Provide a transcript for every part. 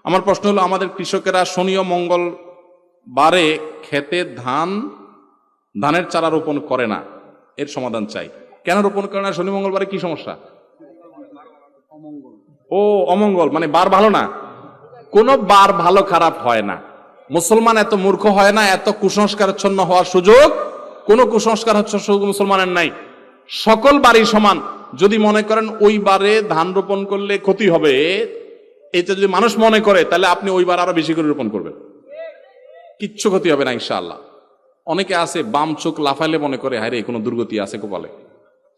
আমার প্রশ্ন হলো, আমাদের কৃষকেরা শনি ও মঙ্গল বারে ক্ষেতে ধানের চারা রোপণ করে না, এর সমাধান চাই। কেন রোপণ করে না শনি মঙ্গলবারে? কি সমস্যা? ও অমঙ্গল, মানে বার ভালো না। কোন বার ভালো খারাপ হয় না। মুসলমান এত মূর্খ হয় না, এত কুসংস্কারাচ্ছন্ন হওয়ার সুযোগ কোন কুসংস্কার হচ্ছে মুসলমানের নাই। সকল বারই সমান। যদি মনে করেন ওই বারে ধান রোপণ করলে ক্ষতি হবে, এটা যদি মানুষ মনে করে, তাহলে আপনি ওই বার আরো বেশি করে রোপণ করবেন, কিচ্ছু ক্ষতি হবে না ইনশাআল্লাহ। অনেকে আছে বাম চোখ লাফাইলে মনে করে হায় রে কোনো দুর্গতি আছে কপালে,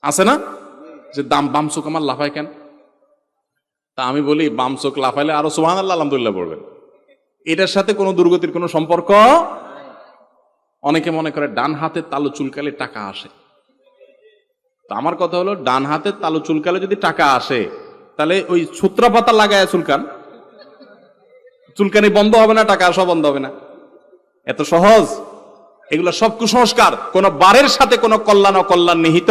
আছে না? যে বাম চোখ আমার লাফায় কেন? তা আমি বলি, বাম চোখ লাফাইলে আরো সুবহানাল্লাহ আলহামদুলিল্লাহ বলবেন, এটার সাথে কোনো দুর্গতির কোনো সম্পর্ক। অনেকে মনে করে ডান হাতের তালু চুলকালে টাকা আসে। তো আমার কথা হলো, ডান হাতের তালু চুলকালে যদি টাকা আসে, তাহলে ওই সূত্রা পাতা লাগায় চুলকানি বন্ধ হবে না, টাকা আসা বন্ধ হবে না? এত সহজ? এগুলো সব কুসংস্কার। কোন বারের সাথে কোনো কল্যাণ অকল্যাণ নিহিত।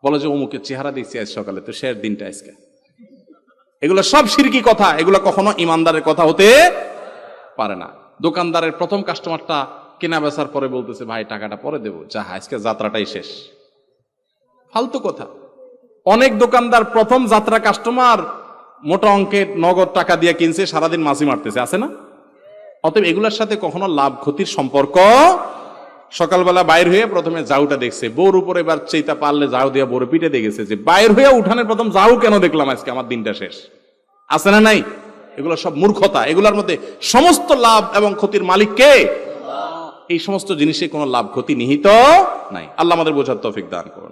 বলে যে অমুকের চেহারা দেখছি আজ সকালে, তো শেষ দিনটা আজকে। এগুলো সব শিরকি কথা, এগুলো কখনো ইমানদারের কথা হতে পারে না। দোকানদারের প্রথম কাস্টমারটা কেনা বেচার পরে বলতেছে, ভাই টাকাটা পরে দেবো, যা আজকে যাত্রাটাই শেষ। ফালতু কথা। অনেক দোকানদার প্রথম যাত্রা কাস্টমার মোটা অঙ্কের নগদ টাকা দিয়ে কিনছে, সারাদিন মাছি মারতেছে, আছে না? অতএব এগুলোর সাথে কখনো লাভ ক্ষতির সম্পর্ক। সকালবেলা বাইর হয়ে প্রথমে জাউটা দেখছে, বউর উপরে এবার চেইতা পারলে জাউ দিয়ে বড় পিঠে দেখেছে যে বাইর হয়ে উঠানের প্রথম জাউ কেন দেখলাম আজকে, আমার দিনটা শেষ, আছে না নাই? এগুলো সব মূর্খতা। এগুলোর মধ্যে সমস্ত লাভ এবং ক্ষতির মালিক কে? এই সমস্ত জিনিসে কোনো লাভ ক্ষতি নিহিত নাই। আল্লাহ আমাদের বোঝার তৌফিক দান করুন।